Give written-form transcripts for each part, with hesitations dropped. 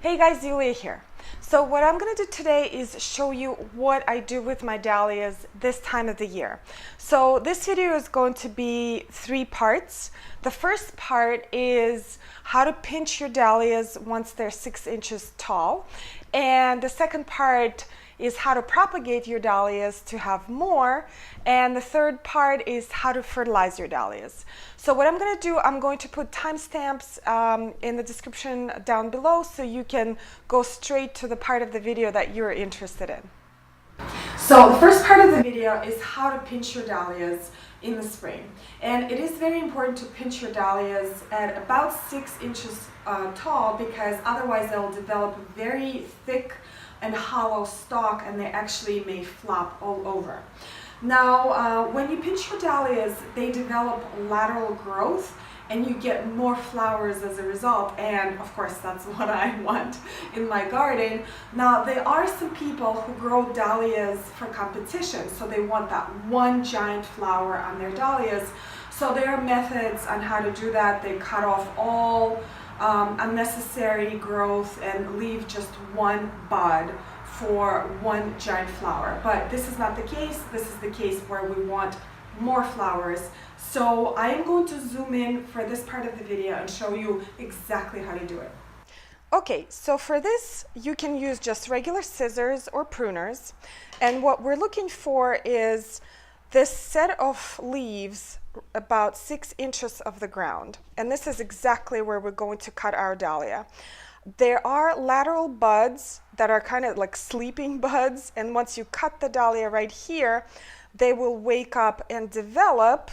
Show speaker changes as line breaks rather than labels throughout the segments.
Hey guys, Yuliya here. So what I'm going to do today is show you what I do with my dahlias this time of the year. So this video is going to be 3 parts. The first part is how to pinch your dahlias once they're 6 inches tall. And the second part is how to propagate your dahlias to have more. And the third part is how to fertilize your dahlias. So what I'm going to do, I'm going to put timestamps in the description down below so you can go straight to the part of the video that you're interested in. So the first part of the video is how to pinch your dahlias in the spring. And it is very important to pinch your dahlias at about 6 inches tall, because otherwise they'll develop very thick and hollow stalk and they actually may flop all over. Now, when you pinch your dahlias, they develop lateral growth and you get more flowers as a result, and of course that's what I want in my garden. Now, there are some people who grow dahlias for competition, so they want that one giant flower on their dahlias. So there are methods on how to do that. They cut off all unnecessary growth and leave just one bud for one giant flower. But this is not the case. This is the case where we want more flowers. So I am going to zoom in for this part of the video and show you exactly how to do it. Okay, so for this you can use just regular scissors or pruners, and what we're looking for is this set of leaves about 6 inches of the ground, and this is exactly where we're going to cut our dahlia. There are lateral buds that are kind of like sleeping buds, and once you cut the dahlia right here, they will wake up and develop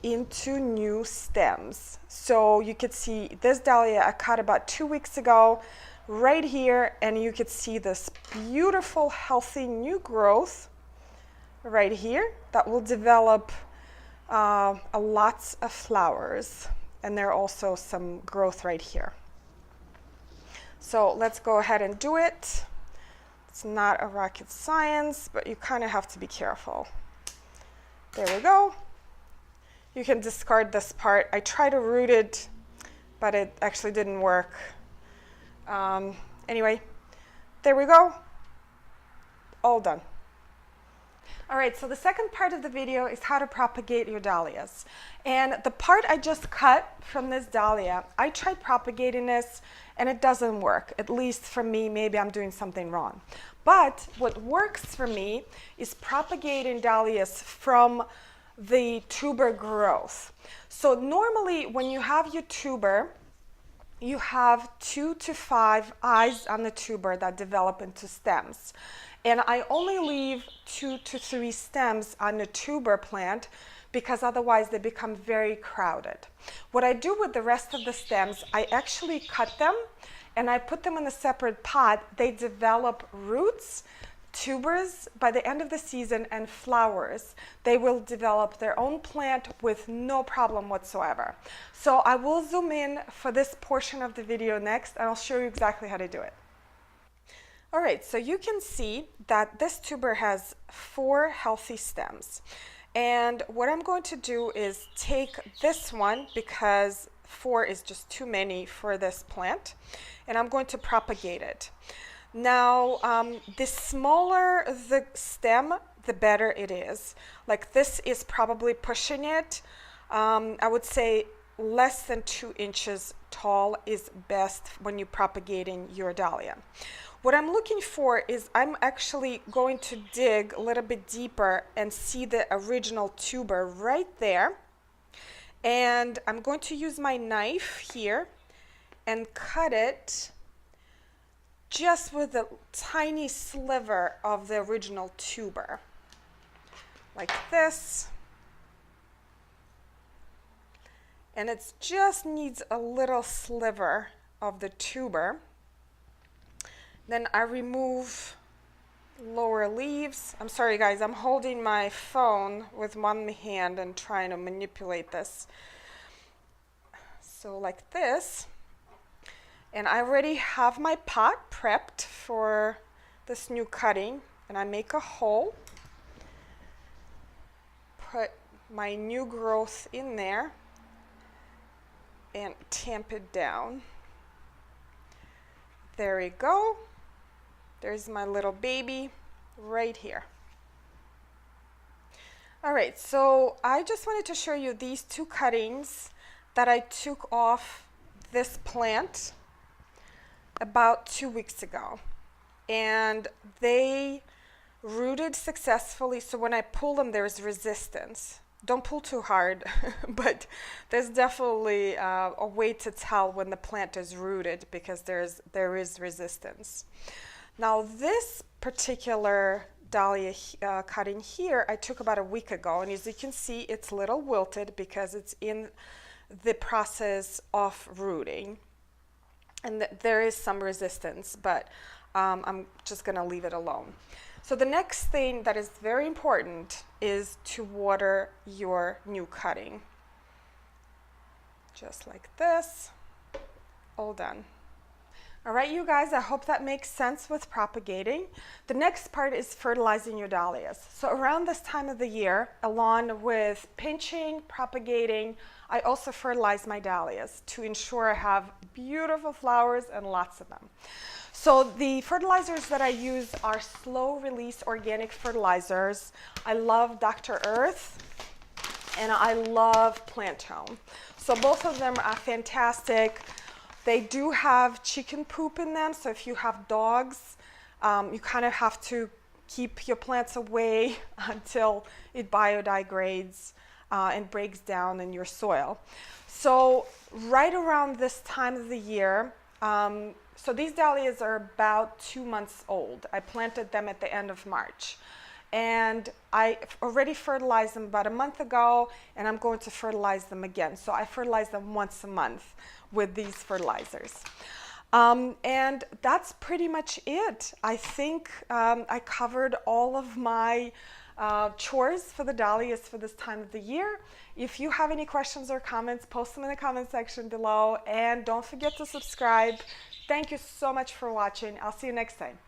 into new stems. So you could see this dahlia I cut about 2 weeks ago right here, and you could see this beautiful healthy new growth right here that will develop lots of flowers, and there are also some growth right here. So let's go ahead and do it. It's not a rocket science, but you kind of have to be careful. There we go. You can discard this part. I tried to root it, but it actually didn't work. Anyway, there we go. All done. All right, so the second part of the video is how to propagate your dahlias. And the part I just cut from this dahlia, I tried propagating this and it doesn't work. At least for me, maybe I'm doing something wrong. But what works for me is propagating dahlias from the tuber growth. So normally when you have your tuber, you have 2 to 5 eyes on the tuber that develop into stems. And I only leave 2 to 3 stems on the tuber plant because otherwise they become very crowded. What I do with the rest of the stems, I actually cut them and I put them in a separate pot. They develop roots, tubers by the end of the season, and flowers. They will develop their own plant with no problem whatsoever. So I will zoom in for this portion of the video next, and I'll show you exactly how to do it. All right, so you can see that this tuber has 4 healthy stems. And what I'm going to do is take this one, because 4 is just too many for this plant, and I'm going to propagate it. Now, the smaller the stem, the better it is. Like this is probably pushing it. I would say less than 2 inches tall is best when you're propagating your dahlia. What I'm looking for is I'm actually going to dig a little bit deeper and see the original tuber right there. And I'm going to use my knife here and cut it just with a tiny sliver of the original tuber, like this. And it just needs a little sliver of the tuber. Then I remove lower leaves. I'm sorry guys, I'm holding my phone with one hand and trying to manipulate this. So like this. And I already have my pot prepped for this new cutting, and I make a hole, put my new growth in there, and tamp it down. There we go. There's my little baby right here. All right, so I just wanted to show you these two cuttings that I took off this plant about 2 weeks ago. And they rooted successfully, so when I pull them, there's resistance. Don't pull too hard, but there's definitely a way to tell when the plant is rooted because there is resistance. Now this particular dahlia cutting here, I took about a week ago, and as you can see, it's a little wilted because it's in the process of rooting. And there is some resistance, but I'm just going to leave it alone. So the next thing that is very important is to water your new cutting. Just like this. All done. All right, you guys, I hope that makes sense with propagating. The next part is fertilizing your dahlias. So around this time of the year, along with pinching, propagating, I also fertilize my dahlias to ensure I have beautiful flowers and lots of them. So the fertilizers that I use are slow release organic fertilizers. I love Dr. Earth and I love Plant Home. So both of them are fantastic. They do have chicken poop in them, so if you have dogs, you kind of have to keep your plants away until it biodegrades and breaks down in your soil. So right around this time of the year, so these dahlias are about 2 months old. I planted them at the end of March. And I already fertilized them about a month ago, and I'm going to fertilize them again. So I fertilize them once a month with these fertilizers. And that's pretty much it. I think I covered all of my chores for the dahlias for this time of the year. If you have any questions or comments, post them in the comment section below, and don't forget to subscribe. Thank you so much for watching. I'll see you next time.